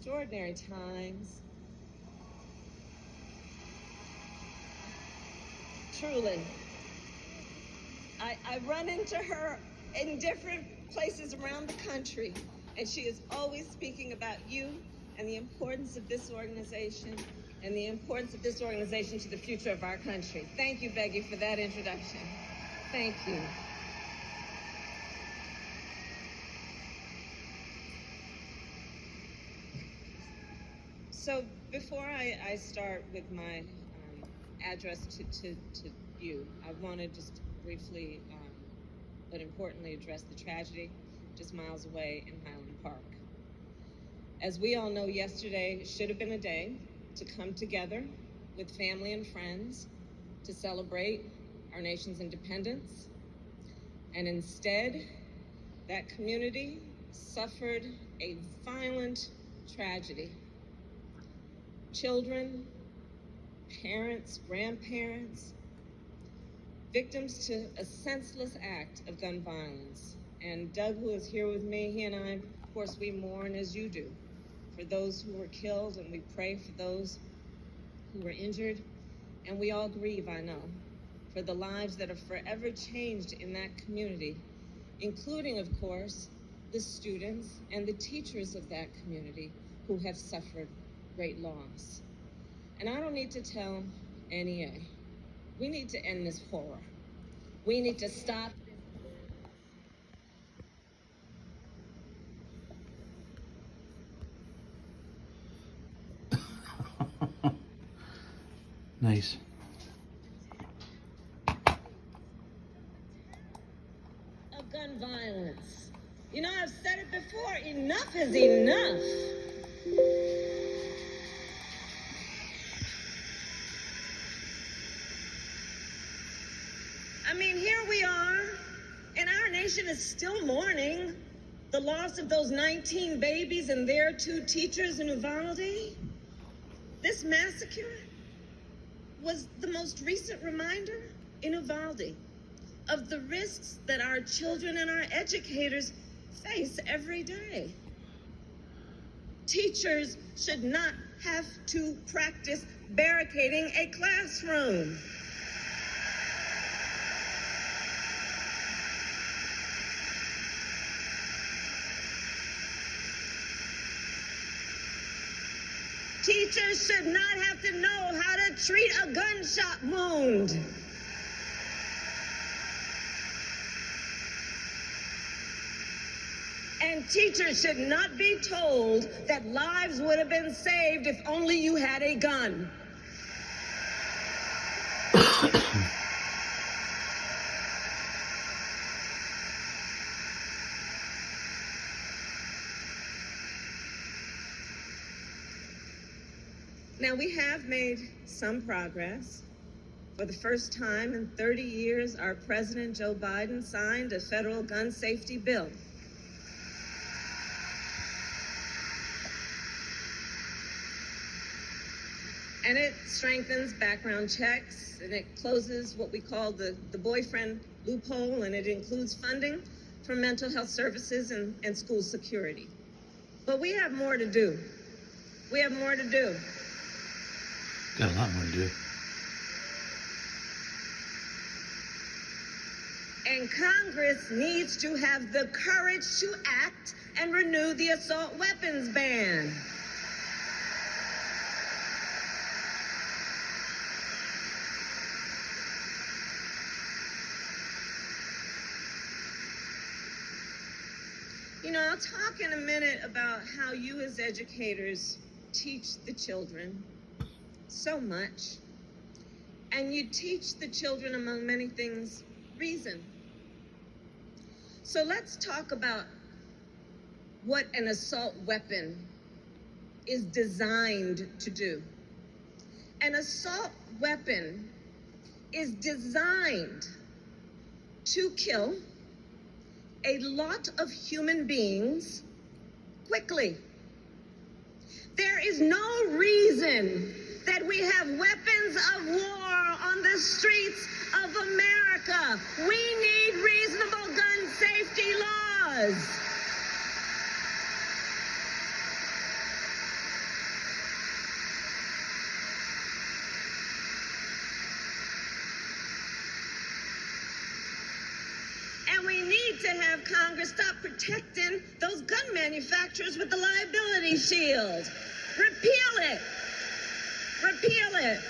Extraordinary times. Truly. I run into her in different places around the country, and she is always speaking about you and the importance of this organization and the importance of this organization to the future of our country. Thank you, Becky, for that introduction. Thank you. So before I start with my address to you, I want to just briefly but importantly address the tragedy just miles away in Highland Park. As we all know, yesterday should have been a day to come together with family and friends to celebrate our nation's independence. And instead, that community suffered a violent tragedy. Children, parents, grandparents, victims to a senseless act of gun violence. And Doug, who is here with me, he and I, of course, we mourn as you do for those who were killed, and we pray for those who were injured. And we all grieve, I know, for the lives that are forever changed in that community, including, of course, the students and the teachers of that community who have suffered great loss. And I don't need to tell NEA, we need to end this horror. We need to stop. Nice. Of gun violence. You know, I've said it before, enough is enough. I mean, here we are, and our nation is still mourning the loss of those 19 babies and their 2 teachers in Uvalde. This massacre was the most recent reminder in Uvalde of the risks that our children and our educators face every day. Teachers should not have to practice barricading a classroom. Teachers should not have to know how to treat a gunshot wound. And teachers should not be told that lives would have been saved if only you had a gun. Now, we have made some progress. For the first time in 30 years, our President Joe Biden signed a federal gun safety bill. And it strengthens background checks, and it closes what we call the boyfriend loophole, and it includes funding for mental health services and school security. But we have more to do. We have more to do. Got a lot more to do. And Congress needs to have the courage to act and renew the assault weapons ban. You know, I'll talk in a minute about how you as educators teach the children so much. And you teach the children, among many things, reason. So let's talk about what an assault weapon is designed to do. An assault weapon is designed to kill a lot of human beings quickly. There is no reason that we have weapons of war on the streets of America. We need reasonable gun safety laws. of Congress stop protecting those gun manufacturers with the liability shield. Repeal it. Repeal it.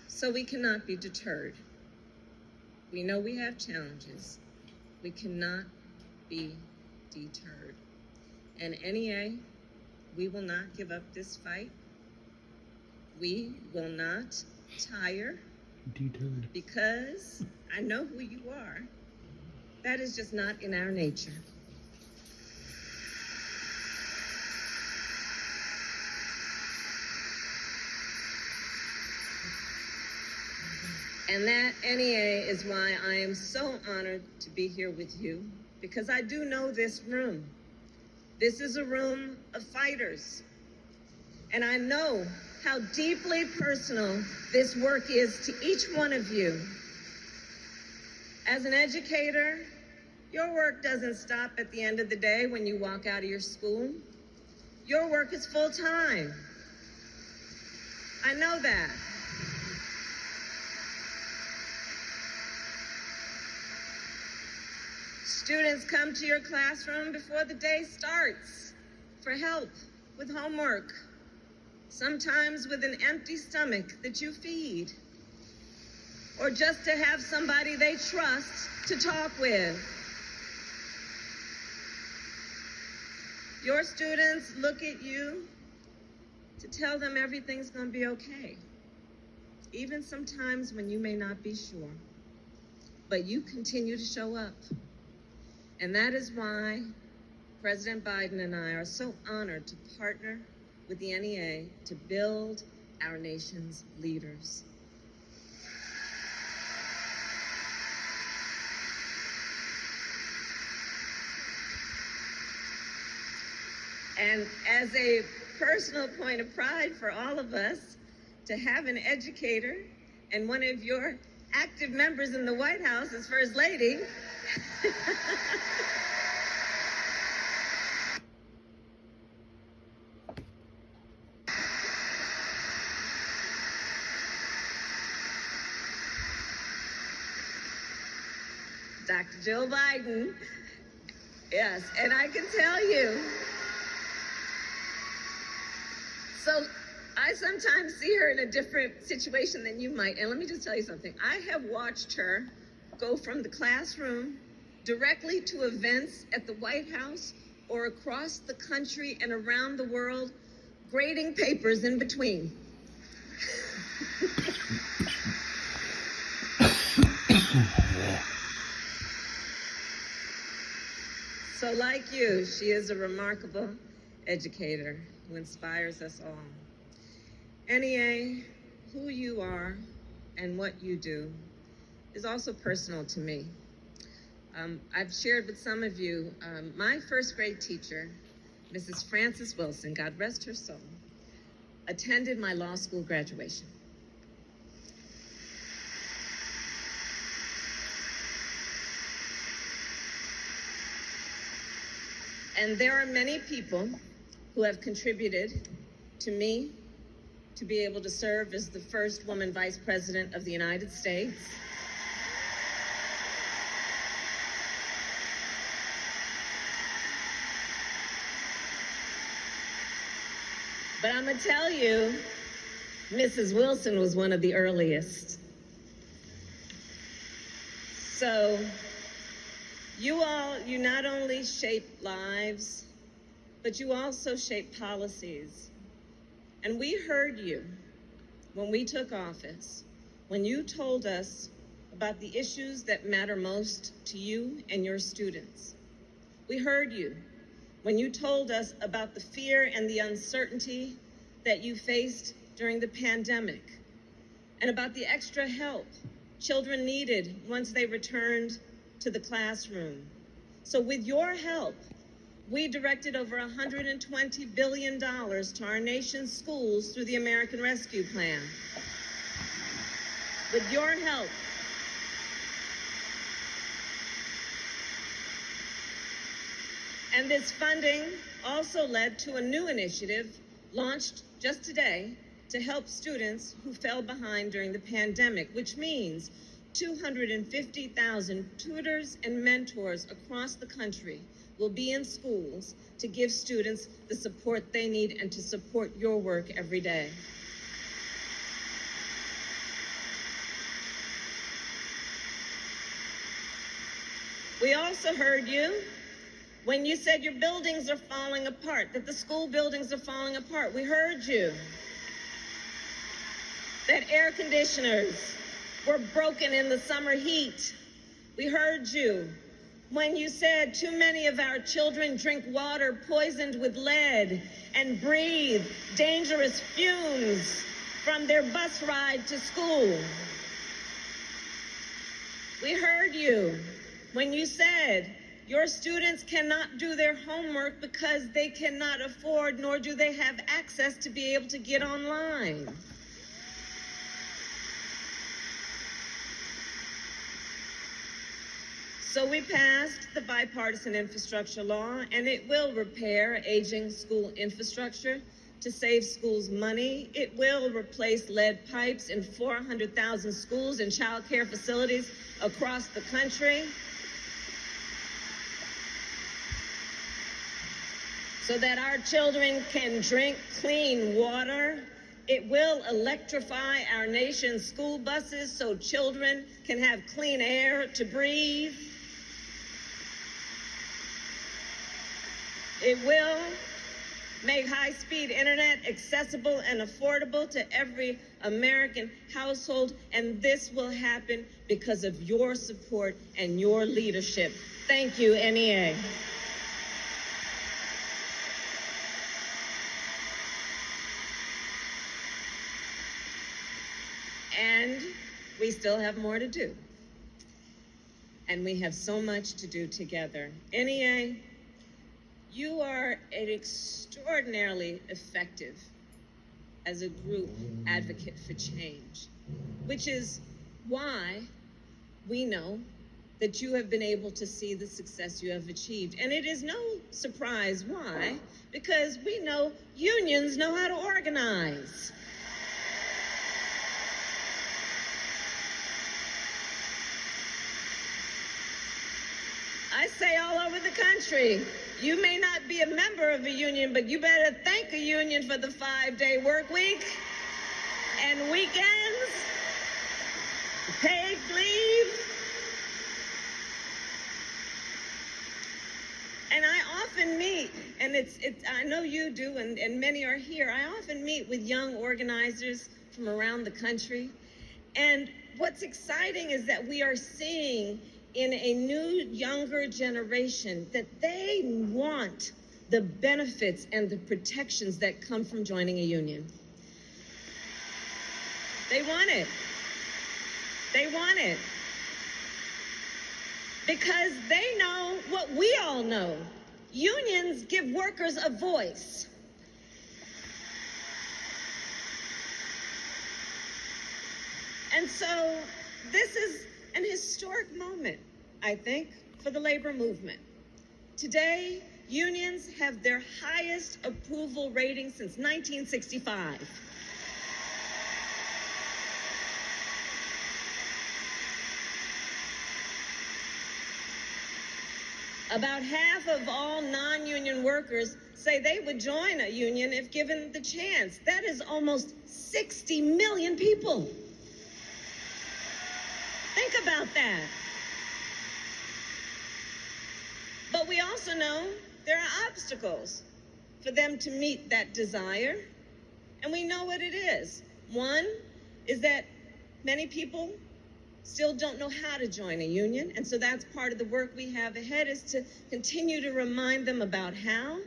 So we cannot be deterred. We know we have challenges. We cannot be deterred. And NEA, we will not give up this fight. We will not tire. Deterred. Because I know who you are. That is just not in our nature. And that NEA is why I am so honored to be here with you, because I do know this room. This is a room of fighters. And I know how deeply personal this work is to each one of you. As an educator, your work doesn't stop at the end of the day when you walk out of your school. Your work is full-time. I know that. Students come to your classroom before the day starts for help with homework, sometimes with an empty stomach that you feed, or just to have somebody they trust to talk with. Your students look at you to tell them everything's going to be okay, even sometimes when you may not be sure, but you continue to show up. And that is why President Biden and I are so honored to partner with the NEA to build our nation's leaders. And as a personal point of pride for all of us, to have an educator and one of your active members in the White House as First Lady. Dr. Jill Biden. Yes, and I can tell you. So I sometimes see her in a different situation than you might. And let me just tell you something. I have watched her go from the classroom directly to events at the White House or across the country and around the world, grading papers in between. So like you, she is a remarkable educator who inspires us all. NEA, who you are and what you do is also personal to me. I've shared with some of you, my first grade teacher, Mrs. Frances Wilson, God rest her soul, attended my law school graduation. And there are many people who have contributed to me to be able to serve as the first woman vice president of the United States. But I'm gonna tell you, Mrs. Wilson was one of the earliest. So you not only shape lives, but you also shape policies. And we heard you when we took office, when you told us about the issues that matter most to you and your students. We heard you when you told us about the fear and the uncertainty that you faced during the pandemic, and about the extra help children needed once they returned to the classroom. So with your help, we directed over $120 billion to our nation's schools through the American Rescue Plan. With your help. And this funding also led to a new initiative launched just today to help students who fell behind during the pandemic, which means 250,000 tutors and mentors across the country will be in schools to give students the support they need and to support your work every day. We also heard you when you said your buildings are falling apart, that the school buildings are falling apart. We heard you. That air conditioners were broken in the summer heat. We heard you when you said too many of our children drink water poisoned with lead and breathe dangerous fumes from their bus ride to school. We heard you when you said your students cannot do their homework because they cannot afford nor do they have access to be able to get online. So we passed the bipartisan infrastructure law, and it will repair aging school infrastructure to save schools money. It will replace lead pipes in 400,000 schools and child care facilities across the country, so that our children can drink clean water. It will electrify our nation's school buses so children can have clean air to breathe. It will make high-speed internet accessible and affordable to every American household, and this will happen because of your support and your leadership. Thank you, NEA. And we still have more to do. And we have so much to do together. NEA, you are an extraordinarily effective as a group advocate for change, which is why we know that you have been able to see the success you have achieved. And it is no surprise why, because we know unions know how to organize. I say all over the country, you may not be a member of a union, but you better thank a union for the 5-day work week and weekends, paid leave. And I often meet, and I know you do, and many are here, I often meet with young organizers from around the country. And what's exciting is that we are seeing in a new, younger generation that they want the benefits and the protections that come from joining a union. They want it. They want it. Because they know what we all know. Unions give workers a voice. And so this is an historic moment, I think, for the labor movement. Today, unions have their highest approval rating since 1965. About half of all non-union workers say they would join a union if given the chance. That is almost 60 million people. Think about that. But we also know there are obstacles for them to meet that desire, and we know what it is. One is that many people still don't know how to join a union, and so that's part of the work we have ahead, is to continue to remind them about how.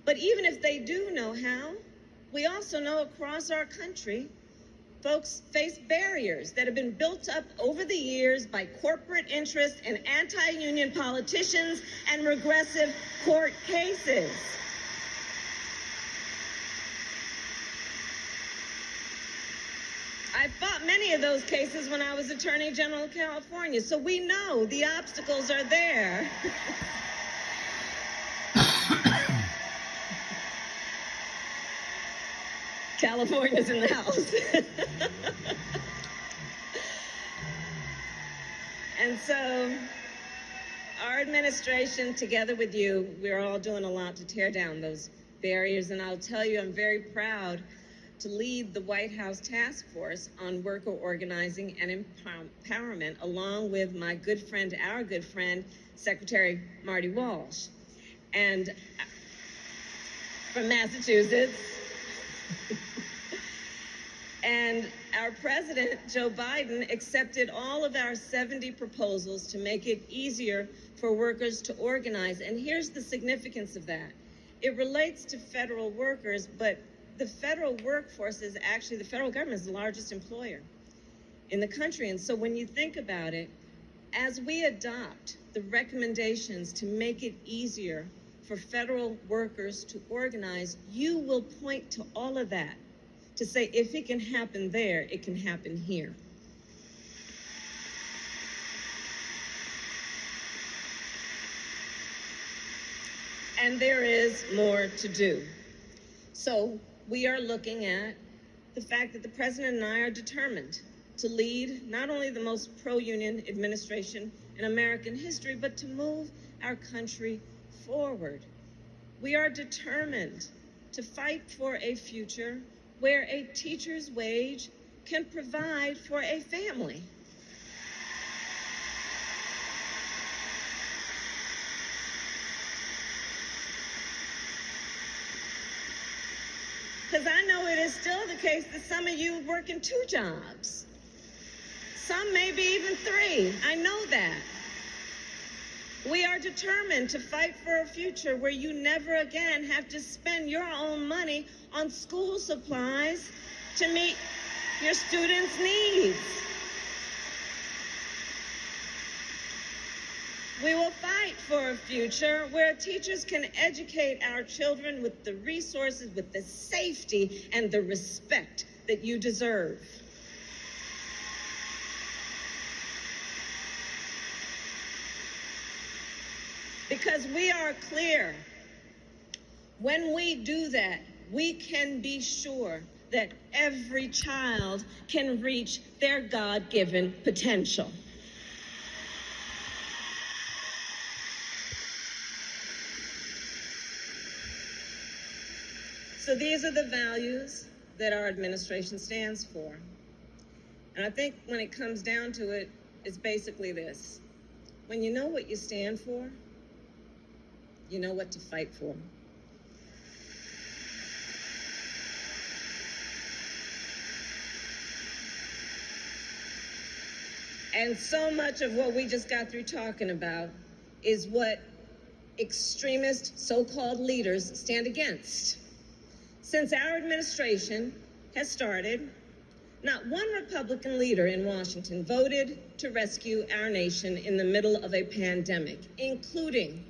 But even if they do know how, we also know across our country folks face barriers that have been built up over the years by corporate interests and anti-union politicians and regressive court cases. I fought many of those cases when I was Attorney General of California, so we know the obstacles are there. California's in the house. And so our administration, together with you, we're all doing a lot to tear down those barriers. And I'll tell you, I'm very proud to lead the White House Task Force on Worker Organizing and Empowerment, along with my good friend, our good friend, Secretary Marty Walsh. And from Massachusetts. And our president, Joe Biden, accepted all of our 70 proposals to make it easier for workers to organize. And here's the significance of that. It relates to federal workers, but the federal workforce is actually, the federal government is the largest employer in the country. And so when you think about it, as we adopt the recommendations to make it easier for federal workers to organize, you will point to all of that to say, if it can happen there, it can happen here. And there is more to do. So we are looking at the fact that the president and I are determined to lead not only the most pro-union administration in American history, but to move our country forward. We are determined to fight for a future where a teacher's wage can provide for a family. Because I know it is still the case that some of you work in 2 jobs. Some maybe even 3. I know that. We are determined to fight for a future where you never again have to spend your own money on school supplies to meet your students' needs. We will fight for a future where teachers can educate our children with the resources, with the safety, and the respect that you deserve. Because we are clear, when we do that, we can be sure that every child can reach their God-given potential. So these are the values that our administration stands for. And I think when it comes down to it, it's basically this. When you know what you stand for, you know what to fight for. And so much of what we just got through talking about is what extremist so-called leaders stand against. Since our administration has started, not one Republican leader in Washington voted to rescue our nation in the middle of a pandemic, including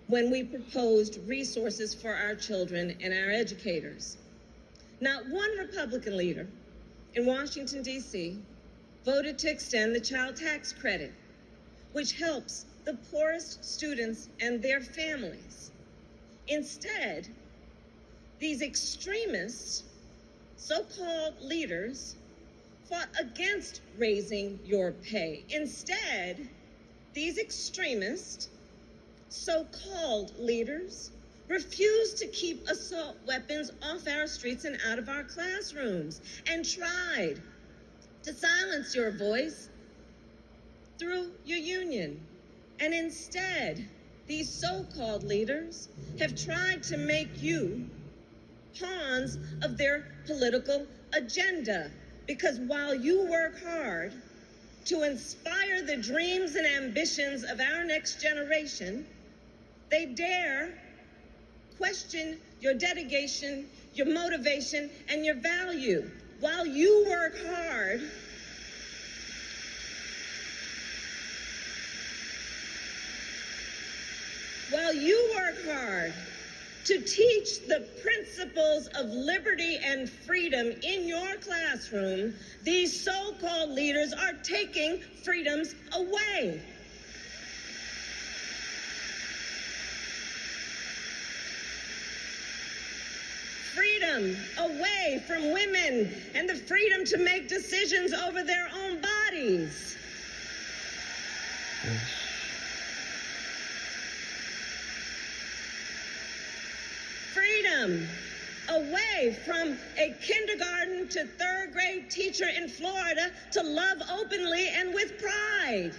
when we proposed resources for our children and our educators. Not one Republican leader in Washington, D.C. voted to extend the child tax credit, which helps the poorest students and their families. Instead, these extremists, so-called leaders, fought against raising your pay. Instead, these extremists, so-called leaders, refused to keep assault weapons off our streets and out of our classrooms, and tried to silence your voice through your union. And instead, these so-called leaders have tried to make you pawns of their political agenda. Because while you work hard to inspire the dreams and ambitions of our next generation, they dare question your dedication, your motivation, and your value. While you work hard to teach the principles of liberty and freedom in your classroom, these so-called leaders are taking freedoms away. Freedom freedom away from women and the freedom to make decisions over their own bodies. Yes. Freedom away from a kindergarten to third grade teacher in Florida to love openly and with pride.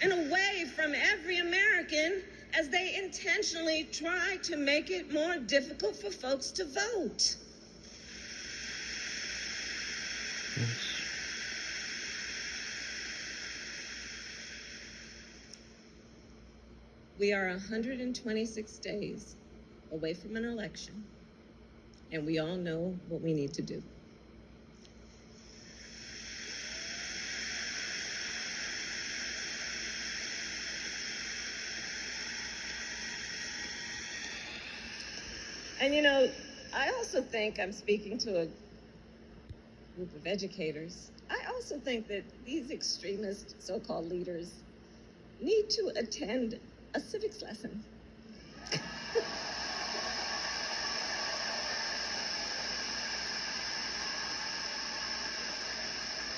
And away from every American as they intentionally try to make it more difficult for folks to vote. Yes. We are 126 days away from an election, and we all know what we need to do. And you know, I also think I'm speaking to a group of educators. I also think that these extremist so-called leaders need to attend a civics lesson.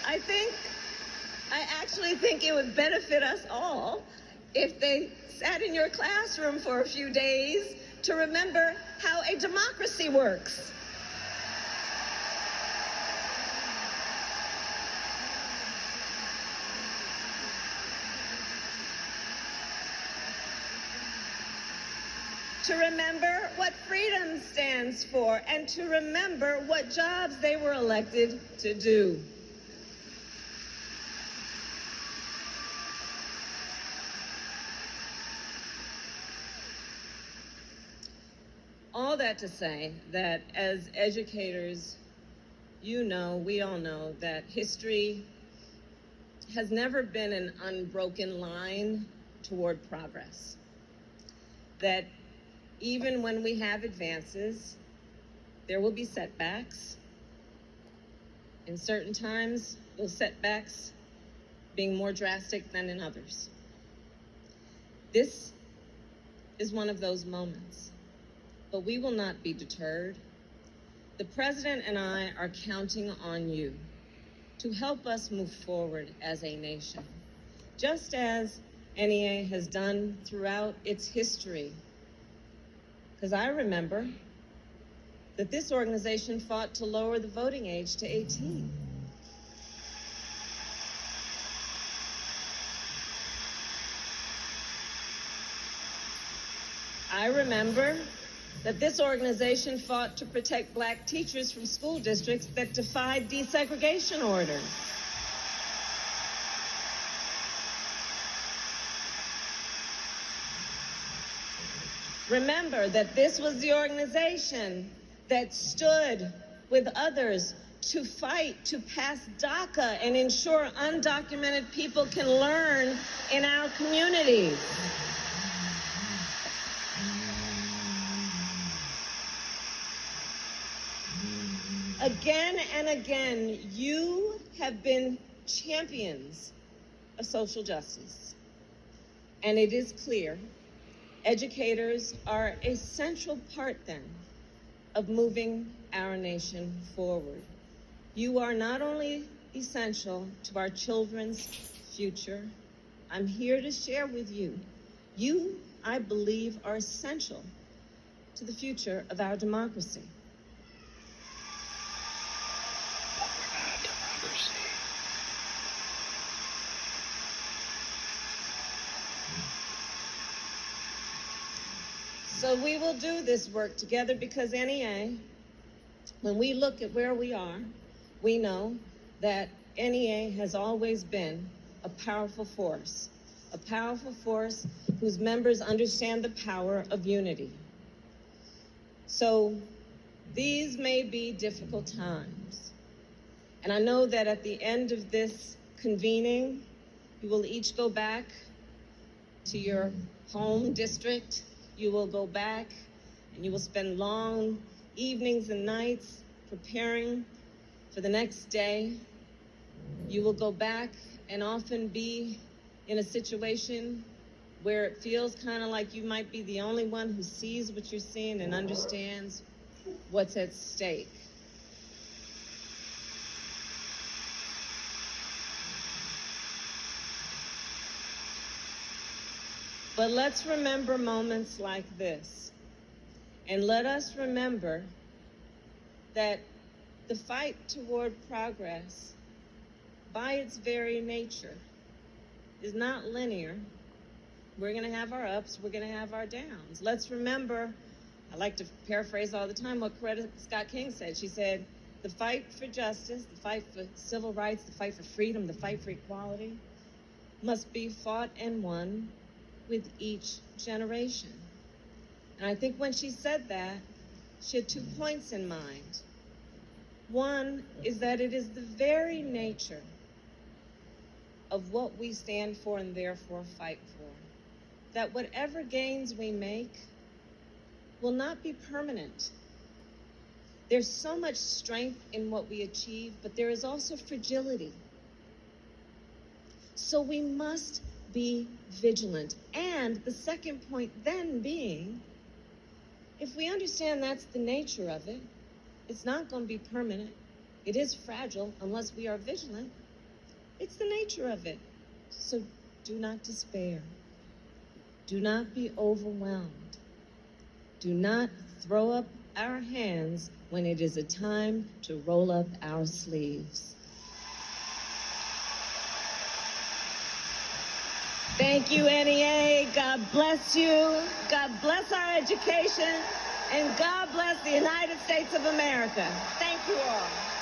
I actually think it would benefit us all if they sat in your classroom for a few days to remember how a democracy works. To remember what freedom stands for, and to remember what jobs they were elected to do. All that to say that as educators, you know, we all know that history has never been an unbroken line toward progress. That even when we have advances, there will be setbacks. In certain times, those setbacks being more drastic than in others. This is one of those moments, but we will not be deterred. The President and I are counting on you to help us move forward as a nation, just as NEA has done throughout its history. Because I remember that this organization fought to lower the voting age to 18. I remember that this organization fought to protect Black teachers from school districts that defied desegregation orders. Remember that this was the organization that stood with others to fight to pass DACA and ensure undocumented people can learn in our communities. Again and again, you have been champions of social justice. And it is clear, educators are a central part then of moving our nation forward. You are not only essential to our children's future, I'm here to share with you, you, I believe, are essential to the future of our democracy. So we will do this work together because NEA, when we look at where we are, we know that NEA has always been a powerful force whose members understand the power of unity. So these may be difficult times. And I know that at the end of this convening, you will each go back to your home district. You will go back and you will spend long evenings and nights preparing for the next day. You will go back and often be in a situation where it feels kind of like you might be the only one who sees what you're seeing and understands what's at stake. But let's remember moments like this. And let us remember that the fight toward progress, by its very nature, is not linear. We're going to have our ups, we're going to have our downs. Let's remember, I like to paraphrase all the time what Coretta Scott King said. She said, the fight for justice, the fight for civil rights, the fight for freedom, the fight for equality must be fought and won with each generation. And I think when she said that, she had 2 points in mind. One is that it is the very nature of what we stand for and therefore fight for, that whatever gains we make will not be permanent. There's so much strength in what we achieve, but there is also fragility. So we must be vigilant. And the second point then being, if we understand that's the nature of it, it's not going to be permanent. It is fragile unless we are vigilant. It's the nature of it. So do not despair. Do not be overwhelmed. Do not throw up our hands when it is a time to roll up our sleeves. Thank you, NEA. God bless you. God bless our education. And God bless the United States of America. Thank you all.